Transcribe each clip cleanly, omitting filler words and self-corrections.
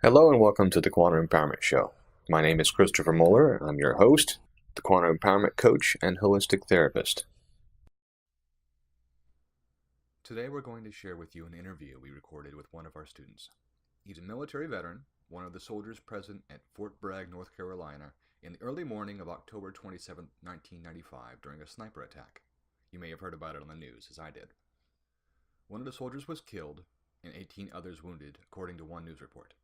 Hello and welcome to the Quantum Empowerment Show. My name is Christopher Muller. I'm your host, the Quantum Empowerment Coach and Holistic Therapist. Today we're going to share with you an interview we recorded with one of our students. He's a military veteran, one of the soldiers present at Fort Bragg, North Carolina, in the early morning of October 27, 1995, during a sniper attack. You may have heard about it on the news, as I did. One of the soldiers was killed, and 18 others wounded, according to one news report.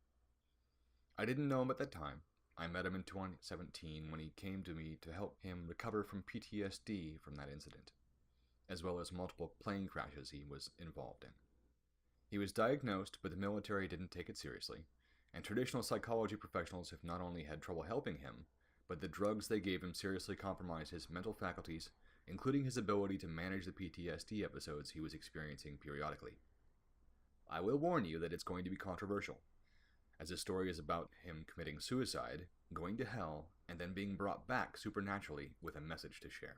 I didn't know him at that time. I met him in 2017 when he came to me to help him recover from PTSD from that incident, as well as multiple plane crashes he was involved in. He was diagnosed, but the military didn't take it seriously, and traditional psychology professionals have not only had trouble helping him, but the drugs they gave him seriously compromised his mental faculties, including his ability to manage the PTSD episodes he was experiencing periodically. I will warn you that it's going to be controversial, as this story is about him committing suicide, going to hell, and then being brought back supernaturally with a message to share.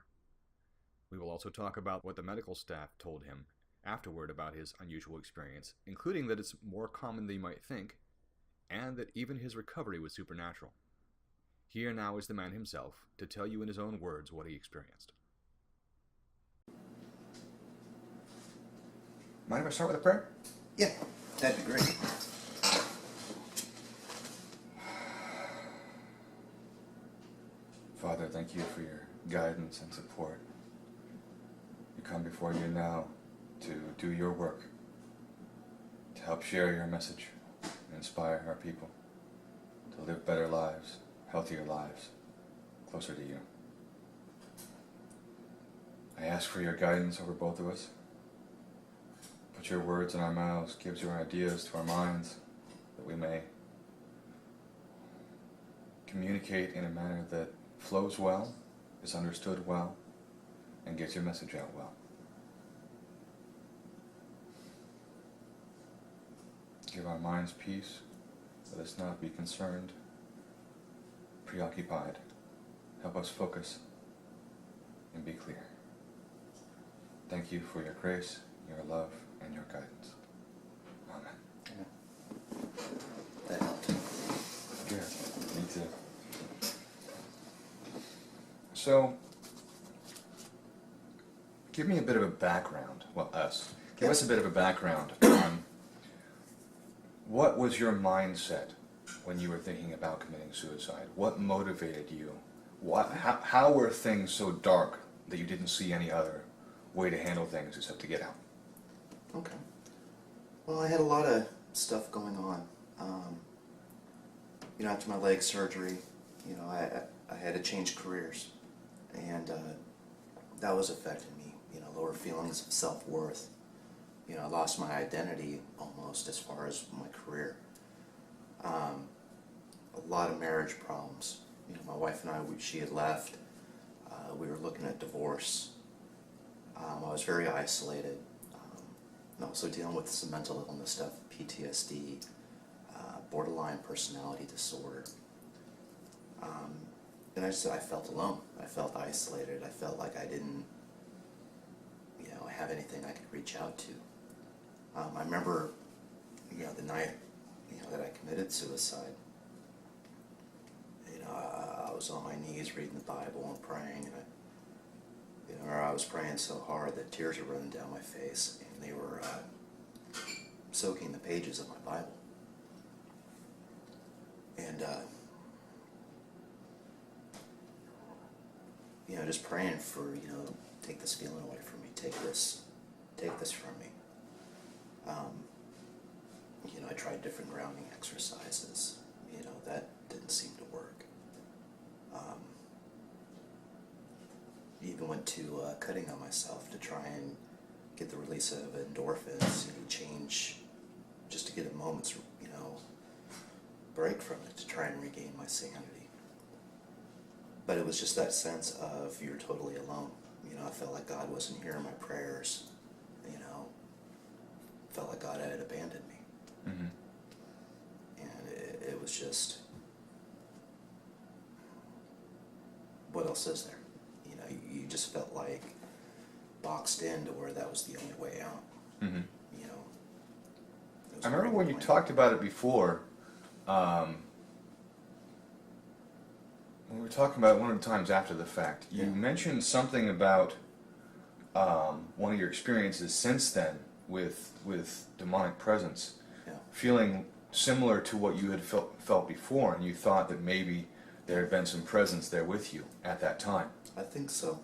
We will also talk about what the medical staff told him afterward about his unusual experience, including that it's more common than you might think, and that even his recovery was supernatural. Here now is the man himself to tell you in his own words what he experienced. Mind if I start with a prayer? Yeah, that'd be great. Father, thank you for your guidance and support. We come before you now to do your work, to help share your message and inspire our people to live better lives, healthier lives, closer to you. I ask for your guidance over both of us. Put your words in our mouths, give your ideas to our minds, that we may communicate in a manner that flows well, is understood well, and gets your message out well. Give our minds peace. Let us not be concerned, preoccupied. Help us focus and be clear. Thank you for your grace, your love, and your guidance. Amen. That helped. Good. Me too. So, give me a bit of a background. Well, us. Give us a bit of a background on what was your mindset when you were thinking about committing suicide? What motivated you? How were things so dark that you didn't see any other way to handle things except to get out? Okay. Well, I had a lot of stuff going on. After my leg surgery, I had to change careers, and that was affecting me. Lower feelings of self-worth. I lost my identity almost as far as my career. A lot of marriage problems. My wife and I, she had left. We were looking at divorce. I was very isolated. And also dealing with some mental illness stuff, PTSD, borderline personality disorder. And I felt alone. I felt isolated. I felt like I didn't, have anything I could reach out to. I remember, the night, that I committed suicide. I was on my knees reading the Bible and praying, and I was praying so hard that tears were running down my face, and they were soaking the pages of my Bible. And just praying for, take this feeling away from me, take this from me. I tried different grounding exercises. That didn't seem to work. Even went to cutting on myself to try and get the release of endorphins, change, just to get a moment's, break from it, to try and regain my sanity. But it was just that sense of you're totally alone. I felt like God wasn't hearing my prayers. Felt like God had abandoned me. Mm-hmm. And it was just, what else is there? You just felt like boxed in to where that was the only way out. Mm-hmm. You know, I remember when you talked about it before, when we were talking about one of the times after the fact, you Yeah. mentioned something about one of your experiences since then with demonic presence, Yeah. feeling similar to what you had felt before, and you thought that maybe there had been some presence there with you at that time. I think so.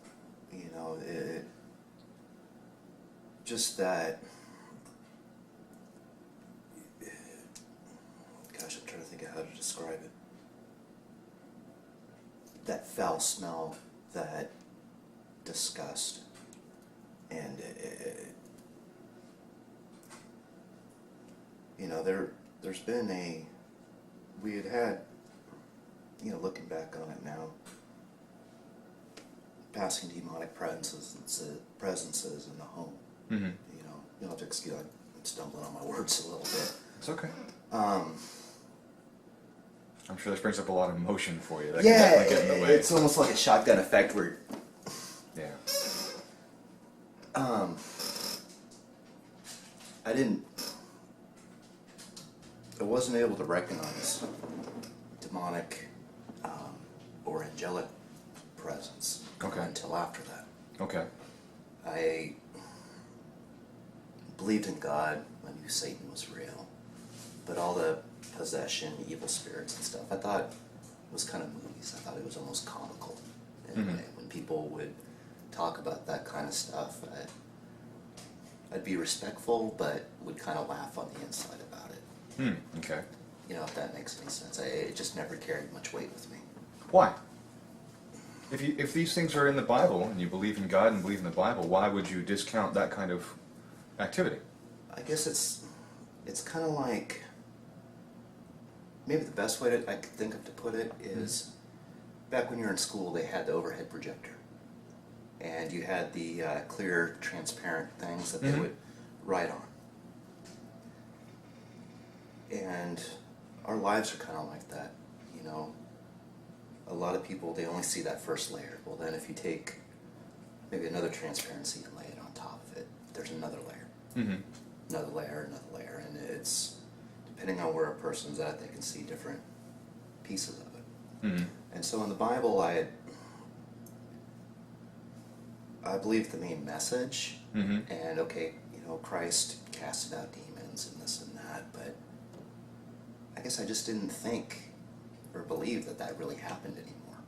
You know, it just that. Gosh, I'm trying to think of how to describe it. That foul smell, that disgust, and you know, there's been we had, you know, looking back on it now, passing demonic presences in the home. Mm-hmm. You'll have to excuse, I'm stumbling on my words a little bit. It's okay. Um, I'm sure this brings up a lot of emotion for you. That yeah, can definitely get in the way. it's almost like a shotgun effect where, Yeah. I wasn't able to recognize demonic or angelic presence Okay. until after that. Okay. I believed in God. I knew Satan was real, but all the possession, evil spirits and stuff, I thought was kind of movies. I thought it was almost comical in a way. When people would talk about that kind of stuff, I'd be respectful, but would kind of laugh on the inside about it. Okay. You know, if that makes any sense. It just never carried much weight with me. Why? If these things are in the Bible, and you believe in God and believe in the Bible, why would you discount that kind of activity? I guess it's kind of like, maybe the best way I could think of to put it is, back when you were in school, they had the overhead projector. And you had the clear, transparent things that they would write on. And our lives are kind of like that, you know. A lot of people, they only see that first layer. Well, then if you take maybe another transparency and lay it on top of it, there's another layer. Mm-hmm. Another layer, and it's, depending on where a person's at, they can see different pieces of it. Mm-hmm. And so in the Bible, I believe the main message, and okay, you know, Christ casted out demons and this and that, but I guess I just didn't think or believe that really happened anymore.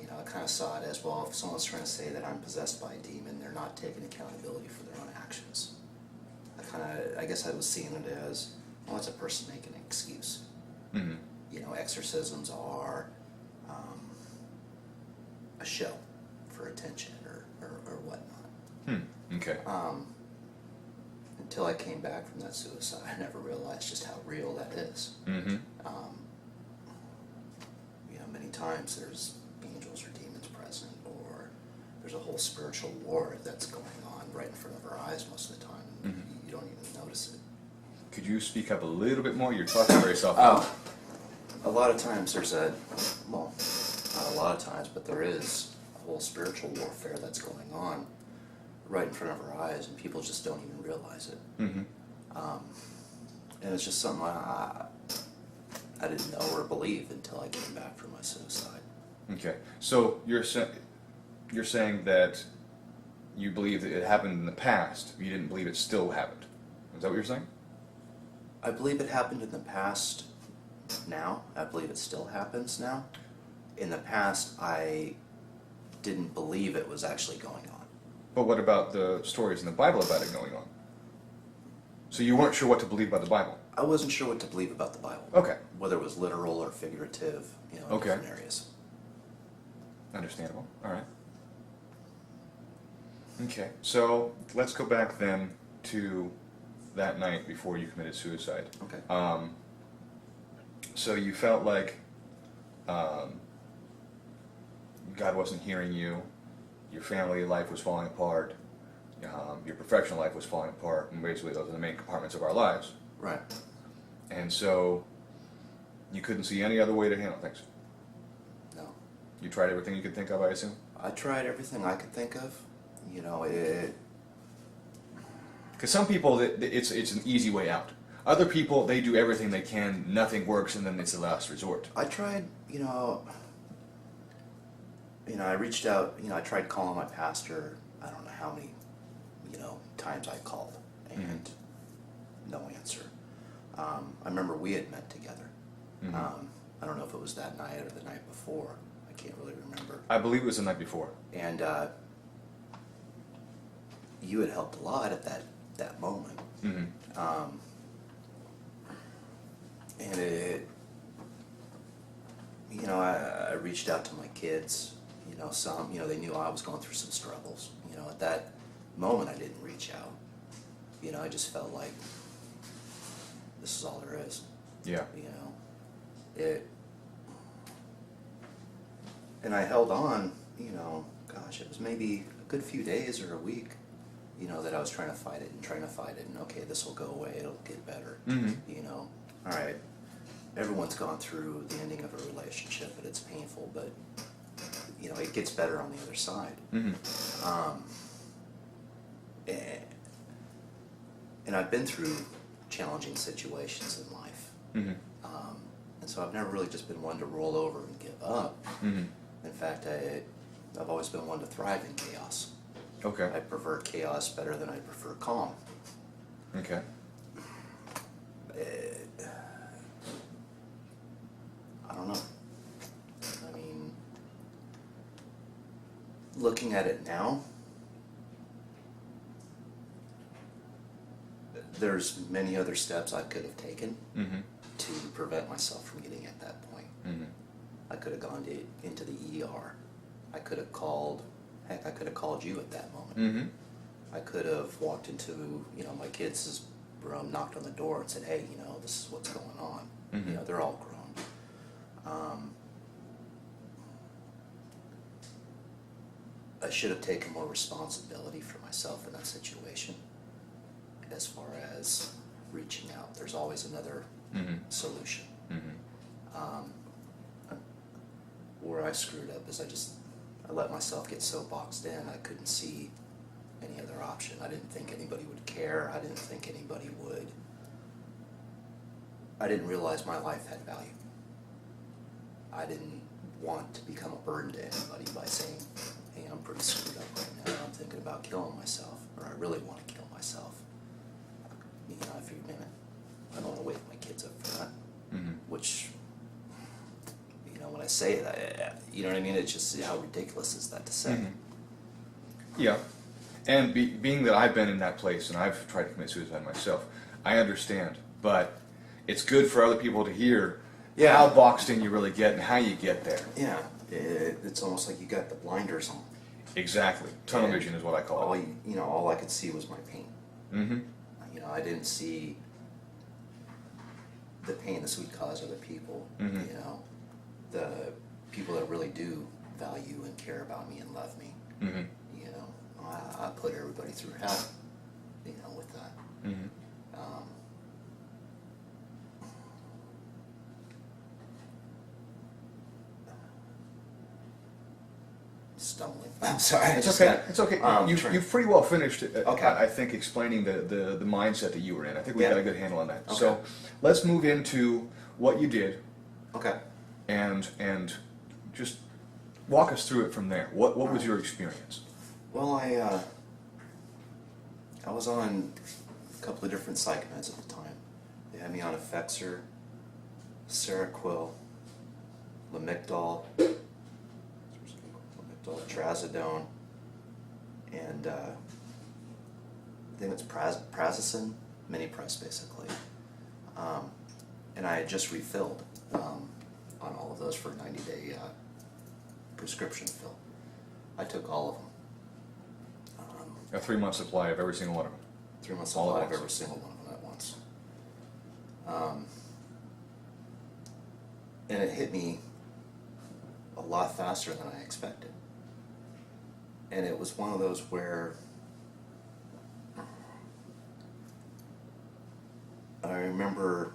You know, I kind of saw it as, well, if someone's trying to say that I'm possessed by a demon, they're not taking accountability for their own actions. I guess I was seeing it as, well, it's a person making an excuse. Mm-hmm. You know, exorcisms are a show for attention or whatnot. Okay. Until I came back from that suicide, I never realized just how real that is. Mm-hmm. You know, many times there's angels or demons present, or there's a whole spiritual war that's going on right in front of our eyes most of the time. You don't even notice it. Could you speak up a little bit more? You're talking very softly. Oh, a lot of times there's well, not a lot of times, but there is a whole spiritual warfare that's going on right in front of our eyes, and people just don't even realize it. Mm-hmm. And it's just something I didn't know or believe until I came back from my suicide. Okay. So you're saying that you believe that it happened in the past. You didn't believe it still happened. Is that what you're saying? I believe it happened in the past now. I believe it still happens now. In the past, I didn't believe it was actually going on. But what about the stories in the Bible about it going on? So you weren't sure what to believe about the Bible? I wasn't sure what to believe about the Bible. Okay. Whether it was literal or figurative, you know, in Okay. different areas. Understandable. All right. Okay. So let's go back then to that night before you committed suicide. Okay. So you felt like God wasn't hearing you, your family life was falling apart, your professional life was falling apart, and basically those are the main compartments of our lives. Right. And so you couldn't see any other way to handle things. No. You tried everything you could think of, I assume? I tried everything I could think of. You know, Because some people, it's an easy way out. Other people, they do everything they can, nothing works, and then it's the last resort. I tried, I reached out, I tried calling my pastor, I don't know how many, times I called, and no answer. I remember we had met together. I don't know if it was that night or the night before. I can't really remember. I believe it was the night before. And you had helped a lot at that moment. And I reached out to my kids, some, they knew I was going through some struggles. At that moment I didn't reach out. I just felt like this is all there is. Yeah. And I held on, gosh, it was maybe a good few days or a week, that I was trying to fight it, and okay, this will go away, it'll get better. All right, everyone's gone through the ending of a relationship, and it's painful, but, it gets better on the other side. And I've been through challenging situations in life. And so I've never really just been one to roll over and give up. In fact, I've always been one to thrive in chaos. Okay. I prefer chaos better than I prefer calm. Okay. I don't know. I mean, looking at it now, there's many other steps I could have taken to prevent myself from getting at that point. I could have gone into the ER. I could have called you at that moment. I could have walked into, my kids' room, knocked on the door and said, hey, this is what's going on. They're all grown. I should have taken more responsibility for myself in that situation. As far as reaching out, there's always another solution. Where I screwed up is I let myself get so boxed in, I couldn't see any other option. I didn't think anybody would care. I didn't think anybody would. I didn't realize my life had value. I didn't want to become a burden to anybody by saying, hey, I'm pretty screwed up right now. I'm thinking about killing myself, or I really want to kill myself. I figured, man, I don't want to wake my kids up for that. Which, when I say it, you know what I mean? It's just, how ridiculous is that to say? Yeah. And being that I've been in that place and I've tried to commit suicide myself, I understand. But it's good for other people to hear how boxed in you really get and how you get there. Yeah. It's almost like you got the blinders on. Exactly. Tunnel vision is what I call it. All I could see was my pain. I didn't see the pain this would cause other people. The people that really do value and care about me and love me. I put everybody through hell, with that. Stumbling. I'm sorry. It's okay. It's okay. You've pretty well finished, Okay. I think, explaining the mindset that you were in. I think we got a good handle on that. Okay. So let's move into what you did. Okay. And just walk us through it from there. What was your experience? Well, I was on a couple of different psych meds at the time. They had me on Effexor, Seroquel, Lamictal, Trazodone, and I think it's Prazosin, Minipress basically. And I had just refilled on all of those for a 90-day prescription fill. I took all of them. A 3-month supply of every single one of them. 3 months All at supply of once. every single one of them at once. And it hit me a lot faster than I expected. And it was one of those where I remember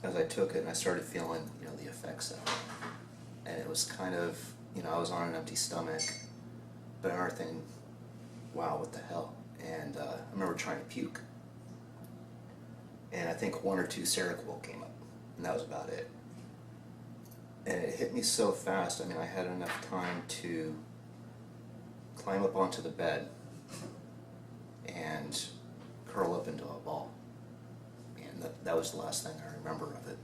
as I took it and I started feeling, the effects of it. And it was kind of, I was on an empty stomach, but another thing, wow, what the hell? And I remember trying to puke. and I think 1 or 2 Seroquel came up, and that was about it. And it hit me so fast. I mean, I had enough time to climb up onto the bed and curl up into a ball. And that was the last thing I remember of it.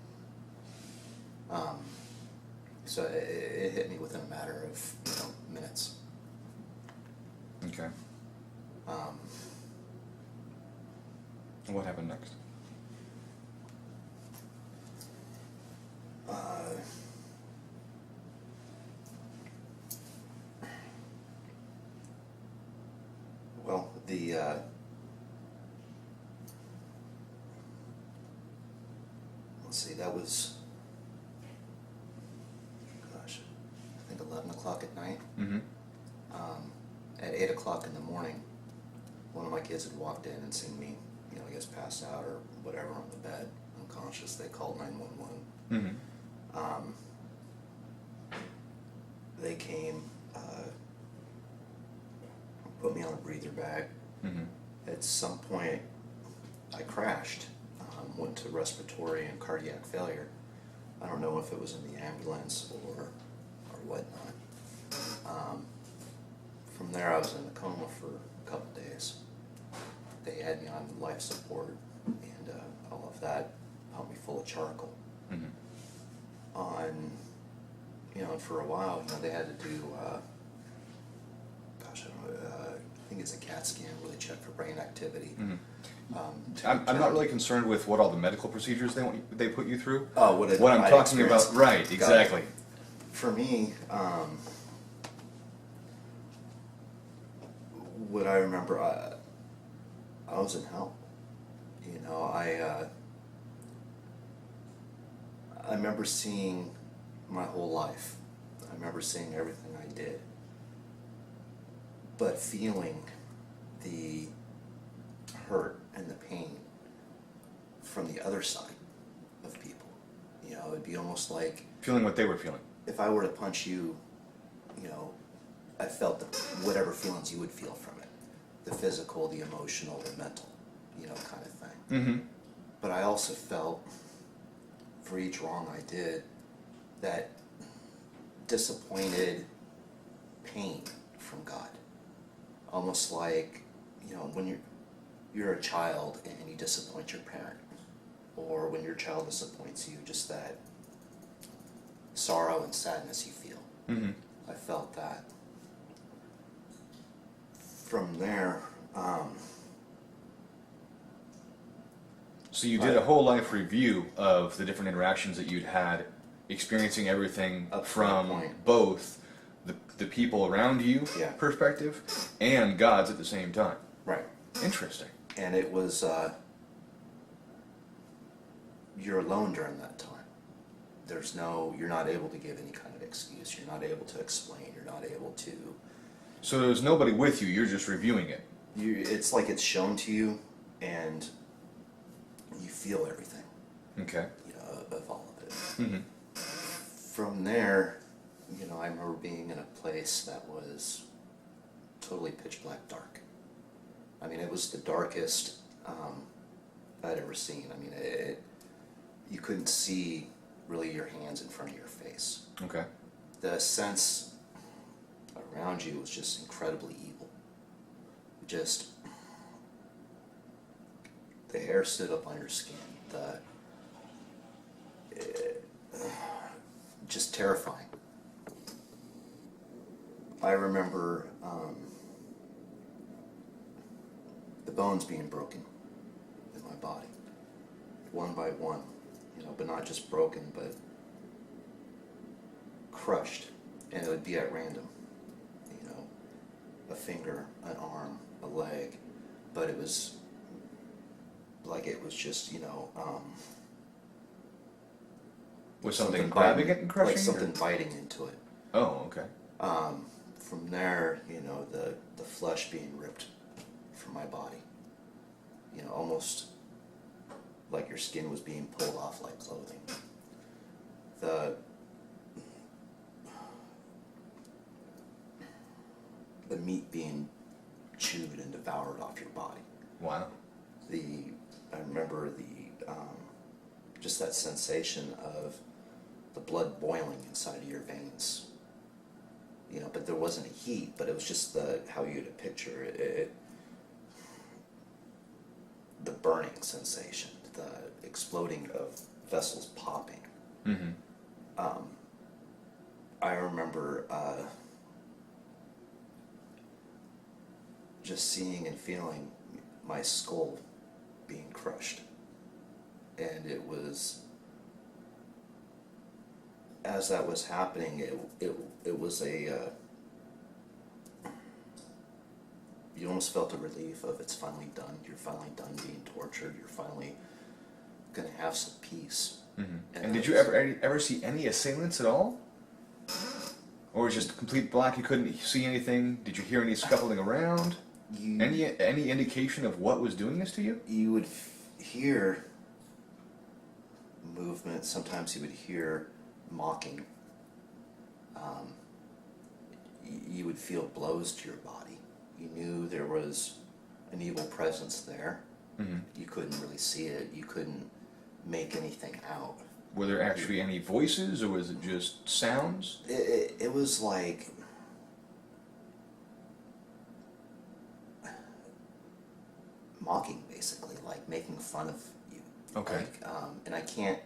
So it hit me within a matter of, minutes. Okay. And what happened next? Well, let's see, that was, gosh, I think 11 o'clock at night. Mm-hmm. At 8 o'clock in the morning, one of my kids had walked in and seen me, I guess passed out or whatever on the bed, unconscious. They called 911. Mm-hmm. They came, put me on a breather bag. Mm-hmm. At some point, I crashed, went to respiratory and cardiac failure. I don't know if it was in the ambulance or whatnot. From there, I was in a coma for a couple days. They had me on life support, and all of that pumped me full of charcoal. Mm-hmm. And for a while, they had to do, I don't know, I think it's a CAT scan where they check for brain activity. Mm-hmm. I'm not really concerned with what all the medical procedures they put you through. Oh, what I'm talking about, right? Exactly. For me, what I remember, I was in hell. I remember seeing my whole life. I remember seeing everything I did, but feeling the hurt and the pain from the other side of people. It'd be almost like Feeling what they were feeling. if I were to punch you, I felt whatever feelings you would feel from it. The physical, the emotional, the mental, kind of thing. Mm-hmm. But I also felt, for each wrong I did, that disappointed pain from God. Almost like, when you're a child and you disappoint your parent, or when your child disappoints you, just that sorrow and sadness you feel. Mm-hmm. I felt that. From there, So you did a whole life review of the different interactions that you'd had, experiencing everything Up to that from point. both the people around you Yeah. perspective and God's at the same time. right. Interesting. And it was, you're alone during that time. You're not able to give any kind of excuse. You're not able to explain. You're not able to, So there's nobody with you, you're just reviewing it. it's like it's shown to you and you feel everything, Okay. of all of it. Mm-hmm. From there, I remember being in a place that was totally pitch black dark. I mean, it was the darkest I'd ever seen. I mean, you couldn't see really your hands in front of your face. Okay. The sense around you was just incredibly evil. Just, the hair stood up on your skin. Just terrifying. I remember the bones being broken in my body, one by one, but not just broken, but crushed, and it would be at random, a finger, an arm, a leg, but it was like it was just, Was something grabbing it and crushing like it? something biting into it. Oh, okay. From there, the flesh being ripped from my body, almost like your skin was being pulled off like clothing. The meat being chewed and devoured off your body. Wow. I remember the just that sensation of the blood boiling inside of your veins. You know, but there wasn't a heat, but it was just how you'd picture it, the burning sensation, the exploding of vessels popping. Mm-hmm. I remember just seeing and feeling my skull being crushed. And it was, as that was happening, it was you almost felt a relief of it's finally done. You're finally done being tortured. You're finally going to have some peace. Mm-hmm. And did you ever see any assailants at all? Or was it just complete black, you couldn't see anything? Did you hear any scuffling around? Any indication of what was doing this to you? You would hear movement. Sometimes you would hear mocking. You would feel blows to your body. You knew there was an evil presence there. Mm-hmm. You couldn't really see it. You couldn't make anything out. Were there actually any voices, or was it just sounds? It was like mocking, basically, like making fun of you. Okay. Like, and I can't.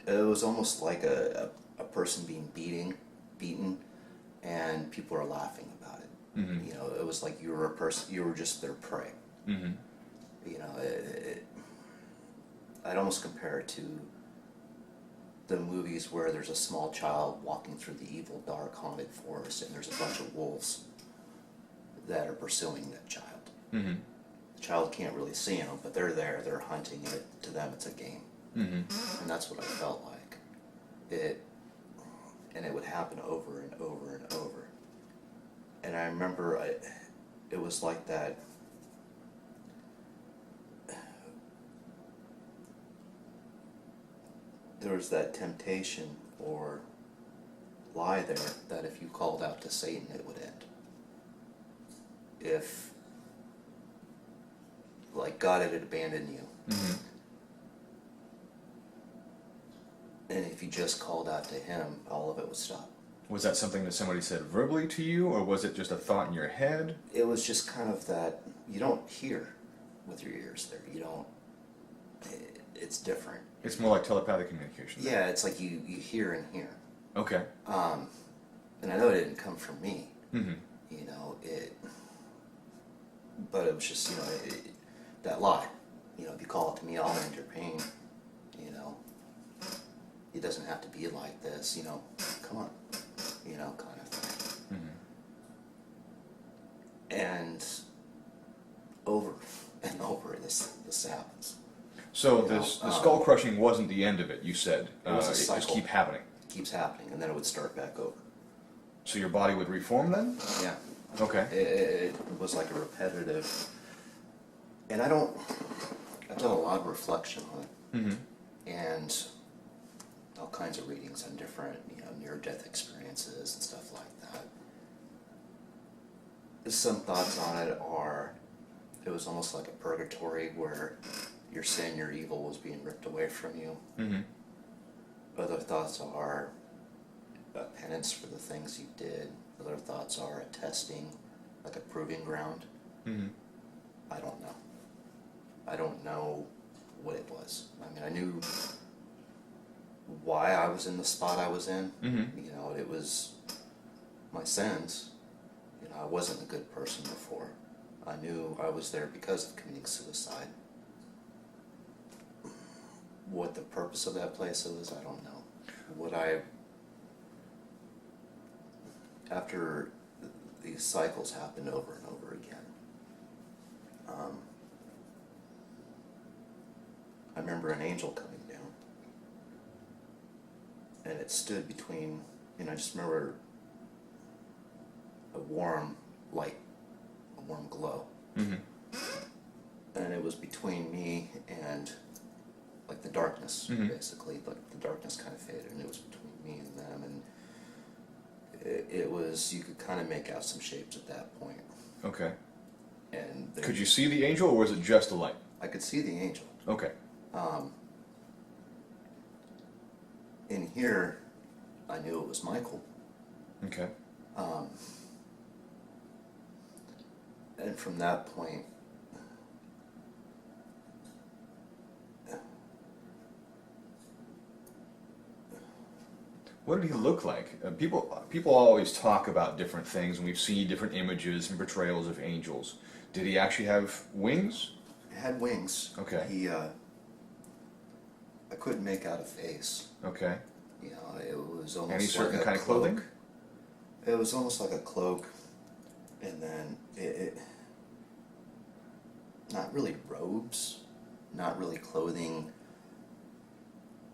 It was almost like a person being beaten, and people are laughing about it. Mm-hmm. You know, it was like you were a person. You were just their prey. Mm-hmm. You know, I'd almost compare it to the movies where there's a small child walking through the evil, dark, haunted forest, and there's a bunch of wolves that are pursuing that child. Mm-hmm. The child can't really see them, but they're there, they're hunting it. To them, it's a game. Mm-hmm. And that's what I felt like. And it would happen over and over and over. And I remember it was like that. There was that temptation or lie there that if you called out to Satan, it would end. If, like, God had abandoned you, Mm-hmm. and if you just called out to Him, all of it would stop. Was that something that somebody said verbally to you, or was it just a thought in your head? It was just kind of that, you don't hear with your ears there. You don't, it's different. It's more like telepathic communication. Yeah, it's like you hear and hear. Okay. And I know it didn't come from me. Mm-hmm. You know, but it was just, you know, that lie. You know, if you call it to me, I'll end your pain. You know, it doesn't have to be like this, you know, come on, you know, kind of thing. Mm-hmm. And over and over this happens. So You know, the skull crushing wasn't the end of it, you said. It was a It just cycle. keep happening. It keeps happening, and then it would start back over. So your body would reform then? Yeah. Okay. It was like a repetitive, and I've done a lot of reflection on it, Mm-hmm. and all kinds of readings on different, you know, near-death experiences and stuff like that. Some thoughts on it are, it was almost like a purgatory where your sin, your evil was being ripped away from you. Mm-hmm. Other thoughts are a penance for the things you did. Other thoughts are a testing, like a proving ground. Mm-hmm. I don't know. I don't know what it was. I mean, I knew why I was in the spot I was in. Mm-hmm. You know, it was my sins. You know, I wasn't a good person before. I knew I was there because of committing suicide. What the purpose of that place was, I don't know. After these cycles happened over and over again, I remember an angel coming down, and it stood between, and I just remember a warm light, a warm glow, Mm-hmm. and it was between me and like the darkness, Mhm. basically. Like the darkness kind of faded, and it was between me and them, and it was, you could kind of make out some shapes at that point. Okay. And Could you see the angel, or was it just a light? I could see the angel. Okay. In here, I knew it was Michael. Okay. And from that point, What did he look like? People always talk about different things, and we've seen different images and portrayals of angels. Did he actually have wings? it had wings. Okay. I couldn't make out a face. Okay. You know, it was almost Any certain like a kind of cloak. clothing? It was almost like a cloak, and then it not really robes, not really clothing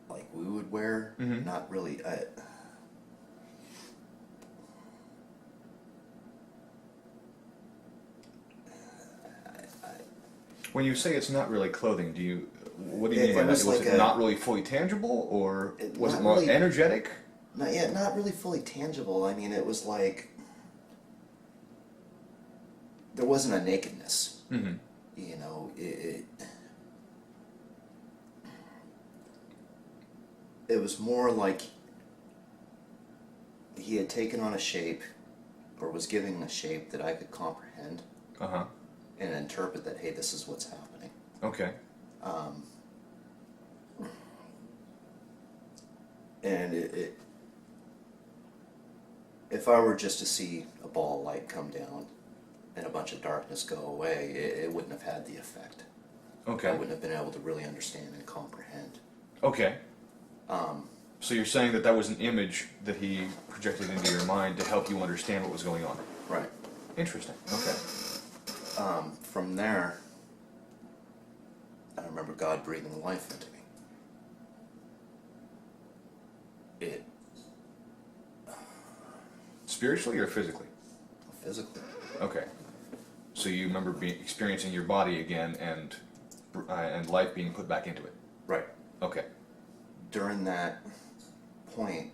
like we would wear. Mhm. Not really. When you say it's not really clothing, what do you It- mean by it that? was Was like it a- not really fully tangible, or was it not more really- energetic? Not really fully tangible. I mean, it was like there wasn't a nakedness. Mm-hmm. You know, it was more like he had taken on a shape, or was giving a shape that I could comprehend Uh-huh. and interpret that, hey, this is what's happening. Okay. And if I were just to see a ball of light come down and a bunch of darkness go away, it wouldn't have had the effect. I Okay. wouldn't have been able to really understand and comprehend. Okay. So you're saying that was an image that he projected into your mind to help you understand what was going on. Right. Interesting. Okay. From there, I remember God breathing life into me. It Spiritually or physically? physically. Okay. So you remember experiencing your body again and life being put back into it. Right. Okay. During that point,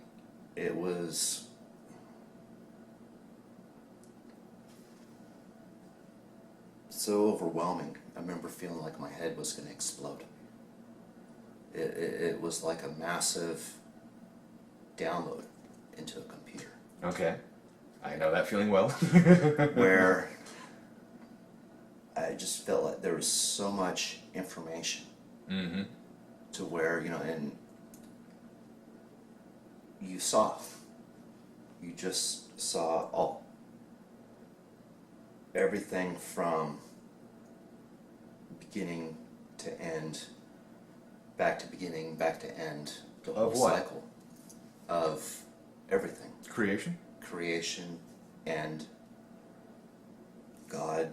it was so overwhelming. I remember feeling like my head was going to explode. It was like a massive download into a computer. Okay. I know that feeling well. Where I just felt like there was so much information Mm-hmm. to where, you know, and you just saw everything from beginning to end, back to beginning, back to end, the whole Of what? cycle of everything. Creation? Creation and God,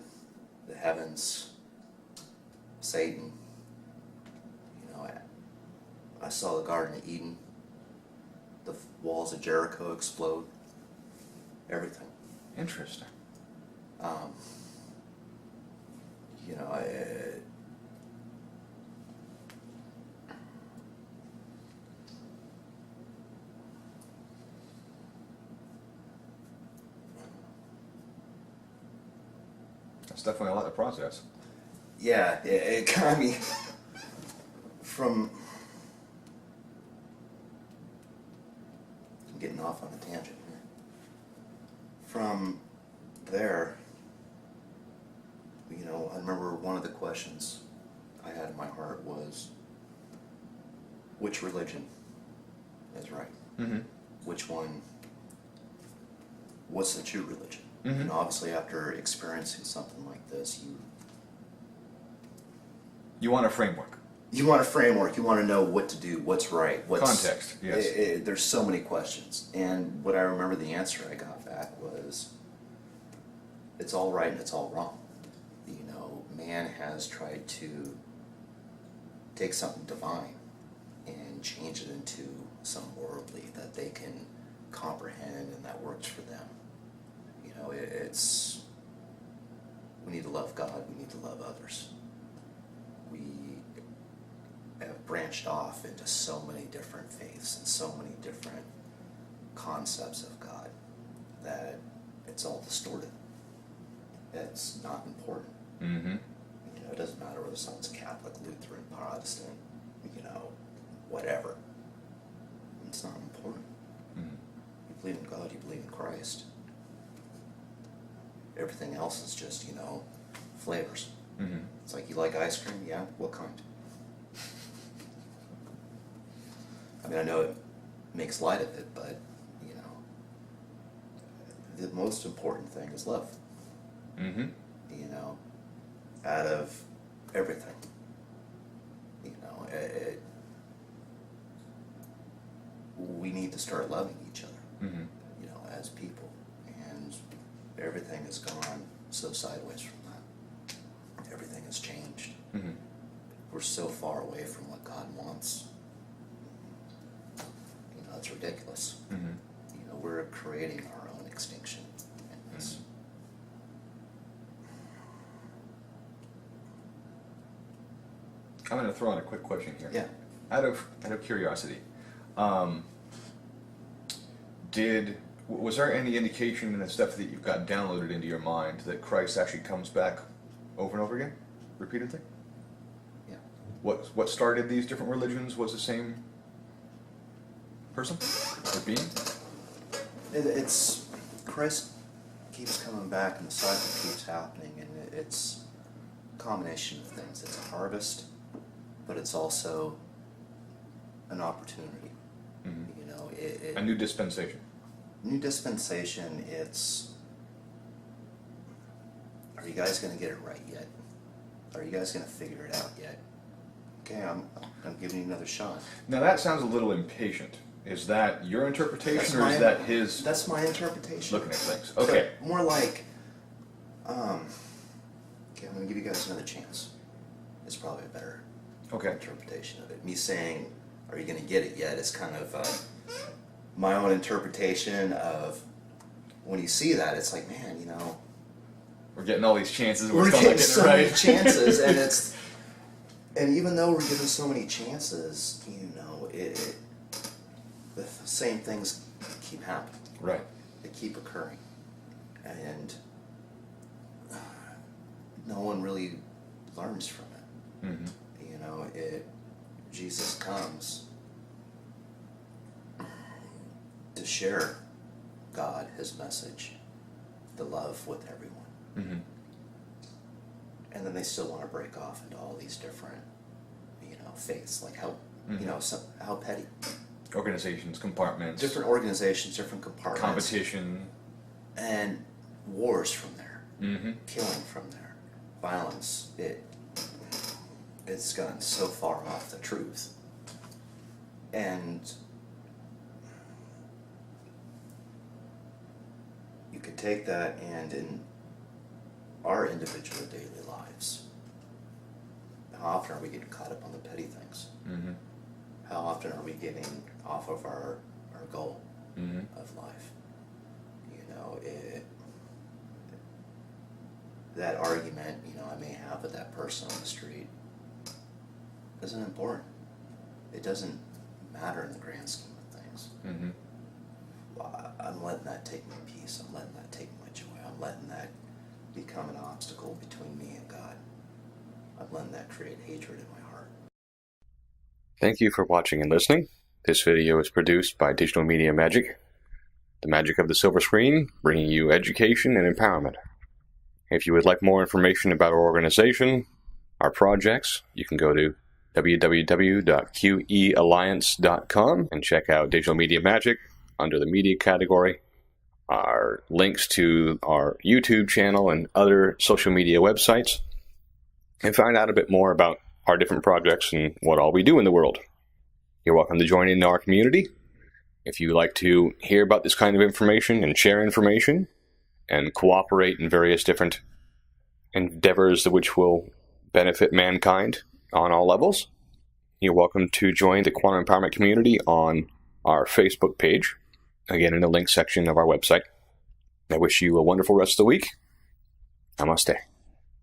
the heavens, Satan. You know, I saw the Garden of Eden, the walls of Jericho explode, everything. Interesting. You know, That's definitely a lot to process. yeah, it got me from. I'm getting off on a tangent here. From there, you know, I remember one of the questions I had in my heart was, which religion is right? Mm-hmm. Which one? What's the true religion? Mhm. And obviously, after experiencing something like this, You want a framework. you want a framework. You want to know what to do, what's right, what's Context, yes. There's so many questions, and what I remember the answer I got back was, it's all right and it's all wrong. You know, man has tried to take something divine and change it into some worldly that they can comprehend and that works for them. You know, it's, we need to love God, we need to love others. We have branched off into so many different faiths and so many different concepts of God that it's all distorted. It's not important. Mm-hmm. You know, it doesn't matter whether someone's Catholic, Lutheran, Protestant, you know, whatever. It's not important. Mm-hmm. You believe in God, you believe in Christ. Everything else is just, you know, flavors. Mm-hmm. It's like, you like ice cream? Yeah? What kind? I mean, I know it makes light of it, but, you know, the most important thing is love. Mm-hmm. You know, out of everything. You know, we need to start loving each other, Mm-hmm. you know, as people. And everything has gone so sideways from that. Everything has changed. Mm-hmm. We're so far away from what God wants. You know, it's ridiculous. Mm-hmm. You know, we're creating our own extinction in this. I'm going to throw in a quick question here. Yeah. Out of curiosity, was there any indication in the stuff that you've got downloaded into your mind that Christ actually comes back over and over again, repeatedly? Yeah. What started these different religions was the same person or being? It's Christ keeps coming back and the cycle keeps happening, and it's a combination of things. It's a harvest, but it's also an opportunity. Mm-hmm. You know, A new dispensation. New dispensation. It's, are you guys going to get it right yet? Are you guys going to figure it out yet? Okay, I'm giving you another shot. Now that sounds a little impatient. Is that your interpretation, That's or is that his That's my interpretation. looking at things? Okay. But more like, okay, I'm going to give you guys another chance. It's probably a better Okay. interpretation of it. Me saying, are you going to get it yet, is kind of my own interpretation of, when you see that, it's like, man, you know, We're getting all these chances. we're still not getting getting so it right. many chances, and even though we're given so many chances, you know, the same things keep happening. Right. They keep occurring, and no one really learns from it. Mm-hmm. You know, Jesus comes to share God, His message, the love with everyone. Mm-hmm. And then they still want to break off into all these different, you know, faiths. Like how, Mm-hmm. you know, how petty. Organizations, compartments, Different organizations, different compartments. competition. And wars from there. Mm-hmm. Killing from there. Violence. It's gone so far off the truth. And you could take that, and in our individual daily lives, how often are we getting caught up on the petty things? Mm-hmm. How often are we getting off of our goal Mm-hmm. of life? You know, that argument, you know, I may have with that person on the street isn't important. It doesn't matter in the grand scheme of things. Mm-hmm. I'm letting that take my peace. I'm letting that take my joy. I'm letting that become an obstacle between me and God. I'm letting that create hatred in my heart. Thank you for watching and listening. This video is produced by Digital Media Magic, the magic of the silver screen, bringing you education and empowerment. If you would like more information about our organization, our projects, you can go to www.qealliance.com and check out Digital Media Magic under the media category, our links to our YouTube channel and other social media websites, and find out a bit more about our different projects and what all we do in the world. You're welcome to join in our community. If you like to hear about this kind of information and share information and cooperate in various different endeavors which will benefit mankind on all levels, you're welcome to join the Quantum Empowerment community on our Facebook page, again in the link section of our website. I wish you a wonderful rest of the week. Namaste.